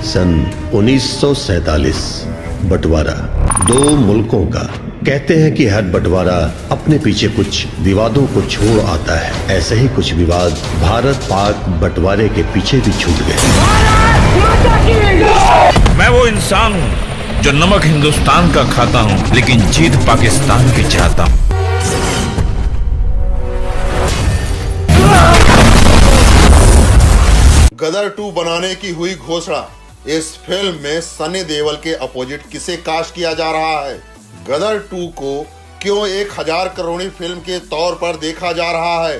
सन 1947 बंटवारा दो मुल्कों का। कहते हैं कि हर बंटवारा अपने पीछे कुछ विवादों को छोड़ आता है। ऐसे ही कुछ विवाद भारत पाक बंटवारे के पीछे भी छूट गए। मैं वो इंसान हूँ जो नमक हिंदुस्तान का खाता हूँ, लेकिन जीत पाकिस्तान की चाहता हूँ। गदर 2 बनाने की हुई घोषणा। इस फिल्म में सनी देओल के अपोजिट किसे कास्ट किया जा रहा है? गदर 2 को क्यों 1000 करोड़ी फिल्म के तौर पर देखा जा रहा है?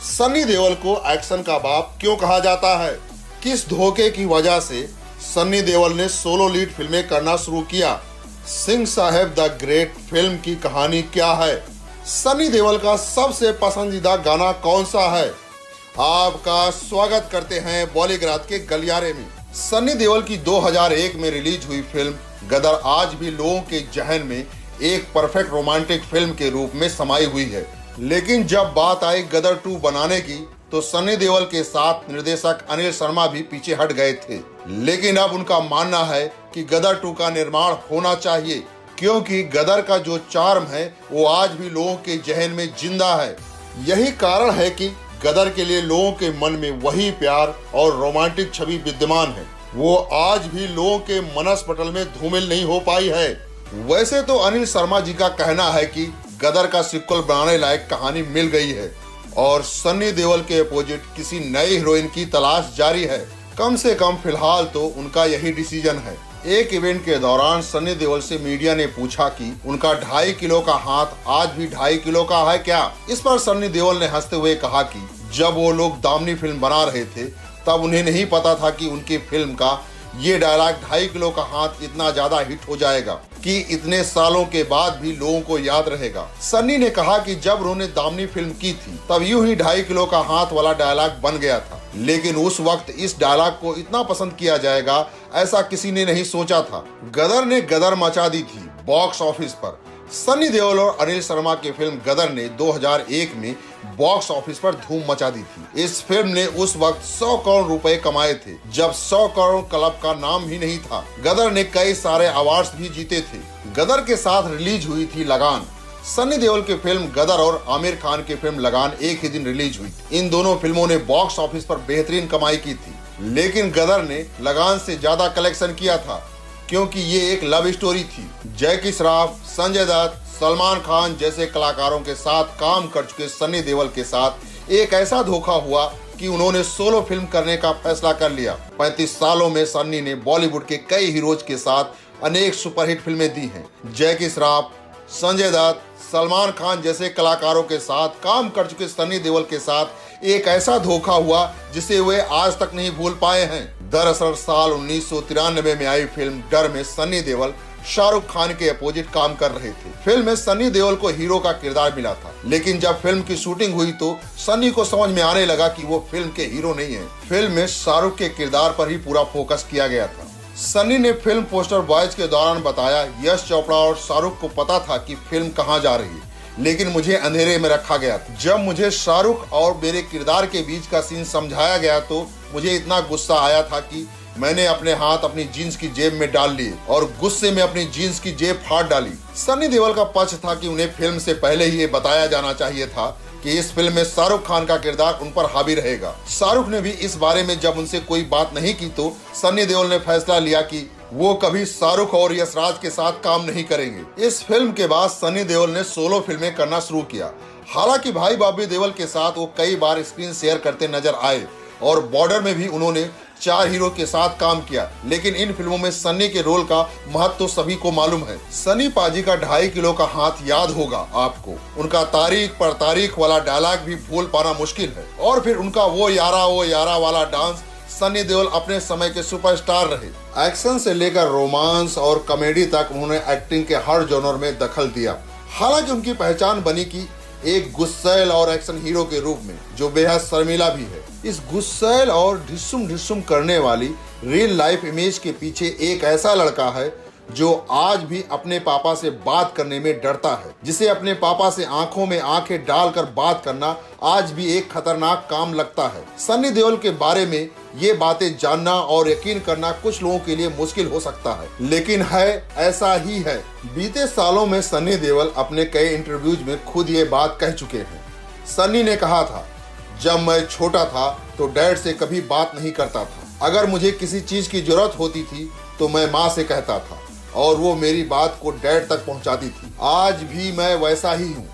सनी देओल को एक्शन का बाप क्यों कहा जाता है? किस धोखे की वजह से सनी देओल ने सोलो लीड फिल्में करना शुरू किया? सिंह साहब द ग्रेट फिल्म की कहानी क्या है? सनी देओल का सबसे पसंदीदा गाना कौन सा है? आपका स्वागत करते हैं बॉलीग्राज के गलियारे में। सनी देओल की 2001 में रिलीज हुई फिल्म गदर आज भी लोगों के जहन में एक परफेक्ट रोमांटिक फिल्म के रूप में समाई हुई है। लेकिन जब बात आई गदर 2 बनाने की तो सनी देओल के साथ निर्देशक अनिल शर्मा भी पीछे हट गए थे। लेकिन अब उनका मानना है कि गदर 2 का निर्माण होना चाहिए, क्योंकि गदर का जो चार्म है वो आज भी लोगों के जहन में जिंदा है। यही कारण है कि गदर के लिए लोगों के मन में वही प्यार और रोमांटिक छवि विद्यमान है। वो आज भी लोगों के मनस पटल में धूमिल नहीं हो पाई है। वैसे तो अनिल शर्मा जी का कहना है कि गदर का सिक्वल बनाने लायक कहानी मिल गई है और सनी देओल के अपोजिट किसी नए हीरोइन की तलाश जारी है। कम से कम फिलहाल तो उनका यही डिसीजन है। एक इवेंट के दौरान सनी देओल से मीडिया ने पूछा कि उनका 2.5 किलो का हाथ आज भी 2.5 किलो का है क्या? इस पर सनी देओल ने हंसते हुए कहा कि जब वो लोग दामनी फिल्म बना रहे थे तब उन्हें नहीं पता था कि उनकी फिल्म का ये डायलॉग 2.5 किलो का हाथ इतना ज्यादा हिट हो जाएगा कि इतने सालों के बाद भी लोगों को याद रहेगा। सनी ने कहा कि जब उन्होंने दामनी फिल्म की थी तब यूं ही 2.5 किलो का हाथ वाला डायलॉग बन गया था, लेकिन उस वक्त इस डायलॉग को इतना पसंद किया जाएगा ऐसा किसी ने नहीं सोचा था। गदर ने गदर मचा दी थी बॉक्स ऑफिस पर। सनी देओल और अनिल शर्मा की फिल्म गदर ने 2001 में बॉक्स ऑफिस पर धूम मचा दी थी। इस फिल्म ने उस वक्त 100 करोड़ रुपए कमाए थे, जब 100 करोड़ क्लब का नाम ही नहीं था। गदर ने कई सारे अवार्ड्स भी जीते थे। गदर के साथ रिलीज हुई थी लगान। सनी देओल की फिल्म गदर और आमिर खान की फिल्म लगान एक ही दिन रिलीज हुई। इन दोनों फिल्मों ने बॉक्स ऑफिस पर बेहतरीन कमाई की थी, लेकिन गदर ने लगान से ज्यादा कलेक्शन किया था, क्योंकि ये एक लव स्टोरी थी। जैकी श्रॉफ, संजय दत्त, सलमान खान जैसे कलाकारों के साथ काम कर चुके सनी देओल के साथ एक ऐसा धोखा हुआ कि उन्होंने सोलो फिल्म करने का फैसला कर लिया। 35 सालों में सनी ने बॉलीवुड के कई हीरोज के साथ अनेक सुपरहिट फिल्में दी हैं। जैकी श्रॉफ, संजय दत्त, सलमान खान जैसे कलाकारों के साथ काम कर चुके सनी देओल के साथ एक ऐसा धोखा हुआ जिसे वे आज तक नहीं भूल पाए हैं। दरअसल साल 1993 में आई फिल्म डर में सनी देओल शाहरुख खान के अपोजिट काम कर रहे थे। फिल्म में सनी देओल को हीरो का किरदार मिला था, लेकिन जब फिल्म की शूटिंग हुई तो सनी को समझ में आने लगा कि वो फिल्म के हीरो नहीं है। फिल्म में शाहरुख के किरदार पर ही पूरा फोकस किया गया था। सनी ने फिल्म पोस्टर बॉयज के दौरान बताया, यश चोपड़ा और शाहरुख को पता था कि फिल्म कहां जा रही है, लेकिन मुझे अंधेरे में रखा गया था। जब मुझे शाहरुख और मेरे किरदार के बीच का सीन समझाया गया तो मुझे इतना गुस्सा आया था कि मैंने अपने हाथ अपनी जीन्स की जेब में डाल लिए और गुस्से में अपनी जीन्स की जेब फाड़ डाली। सनी देओल का पक्ष था कि उन्हें फिल्म से पहले ही ये बताया जाना चाहिए था कि इस फिल्म में शाहरुख खान का किरदार उन पर हावी रहेगा। शाहरुख ने भी इस बारे में जब उनसे कोई बात नहीं की तो सनी देओल ने फैसला लिया कि वो कभी शाहरुख और यशराज के साथ काम नहीं करेंगे। इस फिल्म के बाद सनी देओल ने सोलो फिल्में करना शुरू किया। हालांकि भाई बॉबी देओल के साथ वो कई बार स्क्रीन शेयर करते नजर आए और बॉर्डर में भी उन्होंने 4 हीरो के साथ काम किया, लेकिन इन फिल्मों में सनी के रोल का महत्व तो सभी को मालूम है। सनी पाजी का 2.5 किलो का हाथ याद होगा आपको। उनका तारीख पर तारीख वाला डायलॉग भी भूल पाना मुश्किल है। और फिर उनका वो यारा वाला डांस। सनी देओल अपने समय के सुपरस्टार रहे। एक्शन से लेकर रोमांस और कॉमेडी तक उन्होंने एक्टिंग के हर जॉनर में दखल दिया। हालांकि उनकी पहचान बनी कि एक गुस्सैल और एक्शन हीरो के रूप में, जो बेहद शर्मीला भी है। इस गुस्सैल और ढिस्सुम ढिस्सुम करने वाली रियल लाइफ इमेज के पीछे एक ऐसा लड़का है जो आज भी अपने पापा से बात करने में डरता है, जिसे अपने पापा से आंखों में आंखें डालकर बात करना आज भी एक खतरनाक काम लगता है। सन्नी देओल के बारे में ये बातें जानना और यकीन करना कुछ लोगों के लिए मुश्किल हो सकता है, लेकिन है ऐसा ही है। बीते सालों में सन्नी देओल अपने कई इंटरव्यूज में खुद ये बात कह चुके हैं। सन्नी ने कहा था, जब मैं छोटा था तो डैड से कभी बात नहीं करता था। अगर मुझे किसी चीज की जरूरत होती थी तो मैं माँ से कहता था और वो मेरी बात को डैड तक पहुंचाती थी। आज भी मैं वैसा ही हूँ।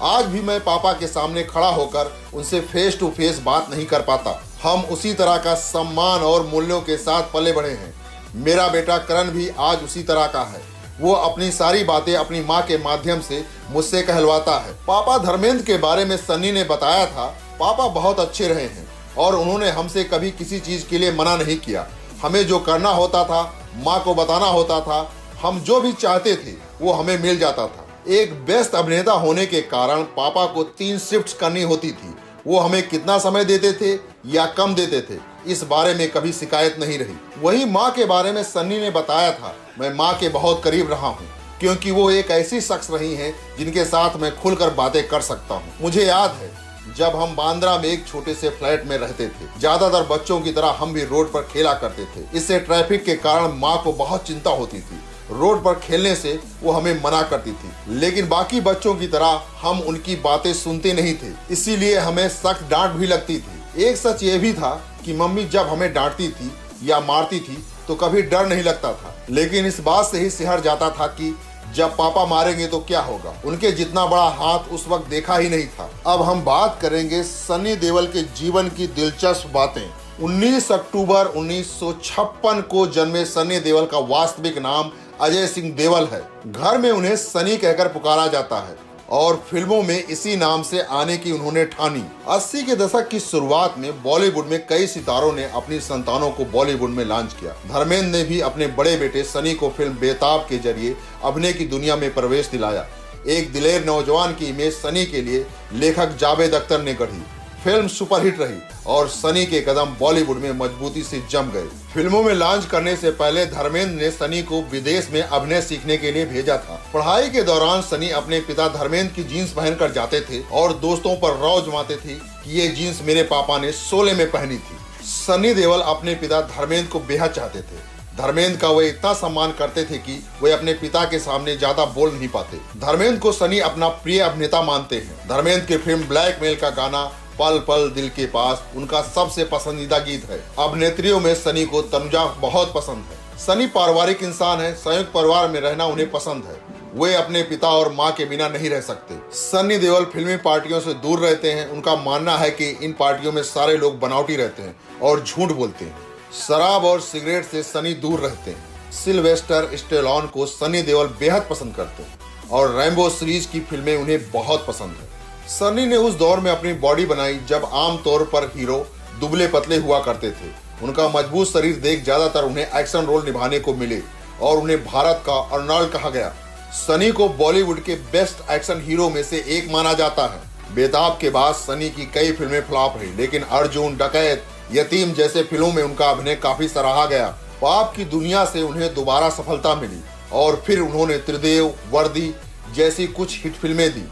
आज भी मैं पापा के सामने खड़ा होकर उनसे फेस टू फेस बात नहीं कर पाता। हम उसी तरह का सम्मान और मूल्यों के साथ पले बढ़े हैं। मेरा बेटा करण भी आज उसी तरह का है। वो अपनी सारी बातें अपनी माँ के माध्यम से मुझसे कहलवाता है। पापा धर्मेंद्र के बारे में सन्नी ने बताया था, पापा बहुत अच्छे रहे हैं और उन्होंने हमसे कभी किसी चीज के लिए मना नहीं किया। हमें जो करना होता था, माँ को बताना होता था, हम जो भी चाहते थे वो हमें मिल जाता था। एक बेस्ट अभिनेता होने के कारण पापा को 3 शिफ्ट्स करनी होती थी। वो हमें कितना समय देते थे या कम देते थे, इस बारे में कभी शिकायत नहीं रही। वही माँ के बारे में सन्नी ने बताया था, मैं माँ के बहुत करीब रहा हूँ क्योंकि वो एक ऐसी शख्स रही हैं जिनके साथ मैं खुलकर बातें कर सकता हूँ। मुझे याद है जब हम बांद्रा में एक छोटे से फ्लैट में रहते थे, ज्यादातर बच्चों की तरह हम भी रोड पर खेला करते थे। इससे ट्रैफिक के कारण माँ को बहुत चिंता होती थी। रोड पर खेलने से वो हमें मना करती थी, लेकिन बाकी बच्चों की तरह हम उनकी बातें सुनते नहीं थे, इसीलिए हमें सख्त डांट भी लगती थी। एक सच ये भी था कि मम्मी जब हमें डांटती थी या मारती थी तो कभी डर नहीं लगता था, लेकिन इस बात से ही सिहर जाता था कि जब पापा मारेंगे तो क्या होगा। उनके जितना बड़ा हाथ उस वक्त देखा ही नहीं था। अब हम बात करेंगे सन्नी देओल के जीवन की दिलचस्प बातें। 19 अक्टूबर 1956 को जन्मे सन्नी देओल का वास्तविक नाम अजय सिंह देओल है। घर में उन्हें सनी कहकर पुकारा जाता है और फिल्मों में इसी नाम से आने की उन्होंने ठानी। 80 के दशक की शुरुआत में बॉलीवुड में कई सितारों ने अपनी संतानों को बॉलीवुड में लॉन्च किया। धर्मेंद्र ने भी अपने बड़े बेटे सनी को फिल्म बेताब के जरिए अभिनय की दुनिया में प्रवेश दिलाया। एक दिलेर नौजवान की इमेज सनी के लिए लेखक जावेद अख्तर ने गढ़ी। फिल्म सुपरहिट रही और सनी के कदम बॉलीवुड में मजबूती से जम गए। फिल्मों में लॉन्च करने से पहले धर्मेंद्र ने सनी को विदेश में अभिनय सीखने के लिए भेजा था। पढ़ाई के दौरान सनी अपने पिता धर्मेंद्र की जीन्स पहनकर जाते थे और दोस्तों पर रौ जमाते थे कि ये जीन्स मेरे पापा ने शोले में पहनी थी। सनी देओल अपने पिता धर्मेंद्र को बेहद चाहते थे। धर्मेंद्र का वे इतना सम्मान करते थे कि वे अपने पिता के सामने ज्यादा बोल नहीं पाते। धर्मेंद्र को सनी अपना प्रिय अभिनेता मानते हैं। धर्मेंद्र की फिल्म ब्लैकमेल का गाना पल पल दिल के पास उनका सबसे पसंदीदा गीत है। अभिनेत्रियों में सनी को तनुजा बहुत पसंद है। सनी पारिवारिक इंसान है, संयुक्त परिवार में रहना उन्हें पसंद है। वे अपने पिता और माँ के बिना नहीं रह सकते। सनी देओल फिल्मी पार्टियों से दूर रहते हैं। उनका मानना है कि इन पार्टियों में सारे लोग बनावटी रहते हैं और झूठ बोलते हैं। शराब और सिगरेट से सनी दूर रहते हैं। सिल्वेस्टर स्टेलोन को सनी देओल बेहद पसंद करते हैं और रैम्बो सीरीज की फिल्में उन्हें बहुत पसंद है। सनी ने उस दौर में अपनी बॉडी बनाई जब आमतौर पर हीरो दुबले पतले हुआ करते थे। उनका मजबूत शरीर देख ज्यादातर उन्हें एक्शन रोल निभाने को मिले और उन्हें भारत का अर्नल्ड कहा गया। सनी को बॉलीवुड के बेस्ट एक्शन हीरो में से एक माना जाता है। बेताब के बाद सनी की कई फिल्में फ्लॉप रही, लेकिन अर्जुन, डकैत, यतीम जैसे फिल्मों में उनका अभिनय काफी सराहा गया। पाप की दुनिया से उन्हें दोबारा सफलता मिली और फिर उन्होंने त्रिदेव, वर्दी जैसी कुछ हिट फिल्में दी।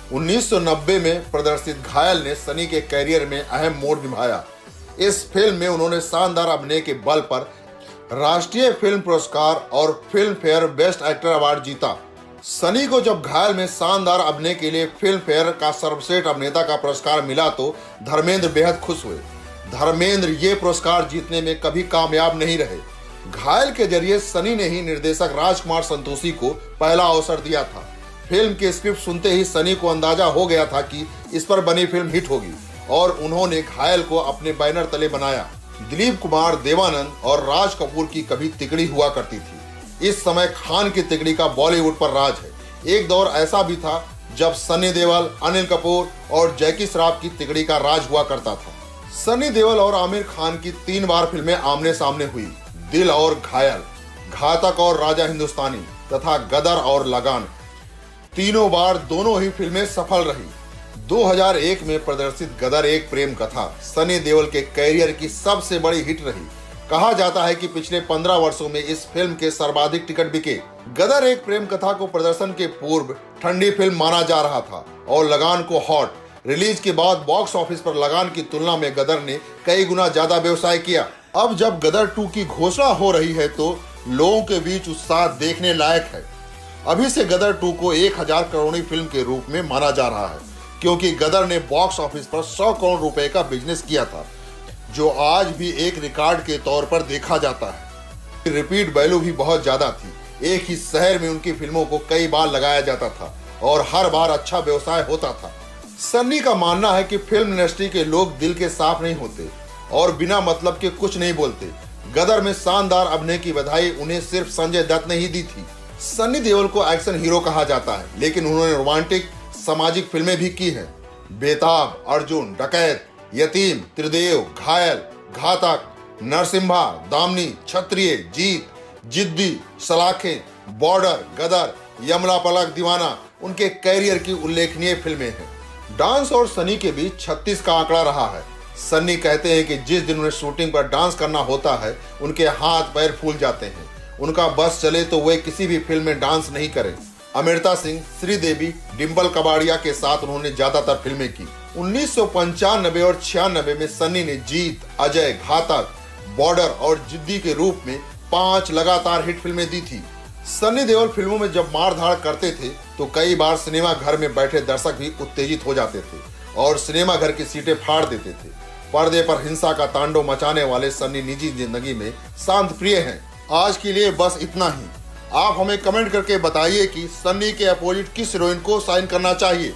1990 में प्रदर्शित घायल ने सनी के कैरियर में अहम मोड़ निभाया। इस फिल्म में उन्होंने शानदार अभिनय के बल पर राष्ट्रीय फिल्म पुरस्कार और film fair best actor award जीता। सनी को जब घायल में शानदार अभिनय के लिए फिल्म फेयर का सर्वश्रेष्ठ अभिनेता का पुरस्कार मिला तो धर्मेंद्र बेहद खुश हुए। धर्मेंद्र ये पुरस्कार जीतने में कभी कामयाब नहीं रहे। घायल के जरिए सनी ने ही निर्देशक राजकुमार संतोषी को पहला अवसर दिया था। फिल्म के स्क्रिप्ट सुनते ही सनी को अंदाजा हो गया था कि इस पर बनी फिल्म हिट होगी और उन्होंने घायल को अपने बैनर तले बनाया। दिलीप कुमार, देवानंद और राज कपूर की कभी तिकड़ी हुआ करती थी। इस समय खान की तिकड़ी का बॉलीवुड पर राज है। एक दौर ऐसा भी था जब सनी देओल, अनिल कपूर और जैकी श्रॉफ की तिकड़ी का राज हुआ करता था। सनी देओल और आमिर खान की 3 बार फिल्में आमने सामने हुई, दिल और घायल, घातक और राजा हिंदुस्तानी तथा गदर और लगान। तीनों बार दोनों ही फिल्में सफल रही। 2001 में प्रदर्शित गदर एक प्रेम कथा सनी देओल के कैरियर की सबसे बड़ी हिट रही। कहा जाता है कि पिछले 15 वर्षों में इस फिल्म के सर्वाधिक टिकट बिके। गदर एक प्रेम कथा को प्रदर्शन के पूर्व ठंडी फिल्म माना जा रहा था और लगान को हॉट। रिलीज के बाद बॉक्स ऑफिस पर लगान की तुलना में गदर ने कई गुना ज्यादा व्यवसाय किया। अब जब गदर 2 की घोषणा हो रही है तो लोगों के बीच उत्साह देखने लायक है। अभी से गदर 2 को 1000 करोड़ी फिल्म के रूप में माना जा रहा है, क्योंकि गदर ने बॉक्स ऑफिस पर 100 करोड़ रुपए का बिजनेस किया था, जो आज भी एक रिकॉर्ड के तौर पर देखा जाता है। रिपीट वैल्यू भी बहुत ज्यादा थी। एक ही शहर में उनकी फिल्मों को कई बार लगाया जाता था और हर बार अच्छा व्यवसाय होता था। सन्नी का मानना है कि फिल्म इंडस्ट्री के लोग दिल के साफ नहीं होते और बिना मतलब के कुछ नहीं बोलते। गदर में शानदार अभिनय की बधाई उन्हें सिर्फ संजय दत्त ने ही दी थी। सन्नी देओल को एक्शन हीरो कहा जाता है, लेकिन उन्होंने रोमांटिक सामाजिक फिल्में भी की हैं। बेताब, अर्जुन, डकैत, यतीम, त्रिदेव, घायल, घातक, नरसिम्हा, दामिनी, क्षत्रिय, जीत, जिद्दी, सलाखें, बॉर्डर, गदर, यमला पलक, दीवाना उनके कैरियर की उल्लेखनीय फिल्में हैं। डांस और सनी के बीच 36 का आंकड़ा रहा है। सन्नी कहते हैं कि जिस दिन उन्हें शूटिंग पर डांस करना होता है उनके हाथ पैर फूल जाते हैं। उनका बस चले तो वे किसी भी फिल्म में डांस नहीं करें। अमृता सिंह, श्रीदेवी, डिम्पल कबाड़िया के साथ उन्होंने ज्यादातर फिल्में की। 1995 और 96 में सन्नी ने जीत, अजय, घातक, बॉर्डर और जिद्दी के रूप में 5 लगातार हिट फिल्में दी थी। सन्नी देओल फिल्मों में जब मार धाड़ करते थे तो कई बार सिनेमा घर में बैठे दर्शक भी उत्तेजित हो जाते थे और सिनेमा घर की सीटें फाड़ देते थे। पर्दे पर हिंसा का तांडव मचाने वाले सन्नी निजी जिंदगी में शांत प्रिय हैं। आज के लिए बस इतना ही। आप हमें कमेंट करके बताइए कि सन्नी के अपोजिट किस हीरोइन को साइन करना चाहिए।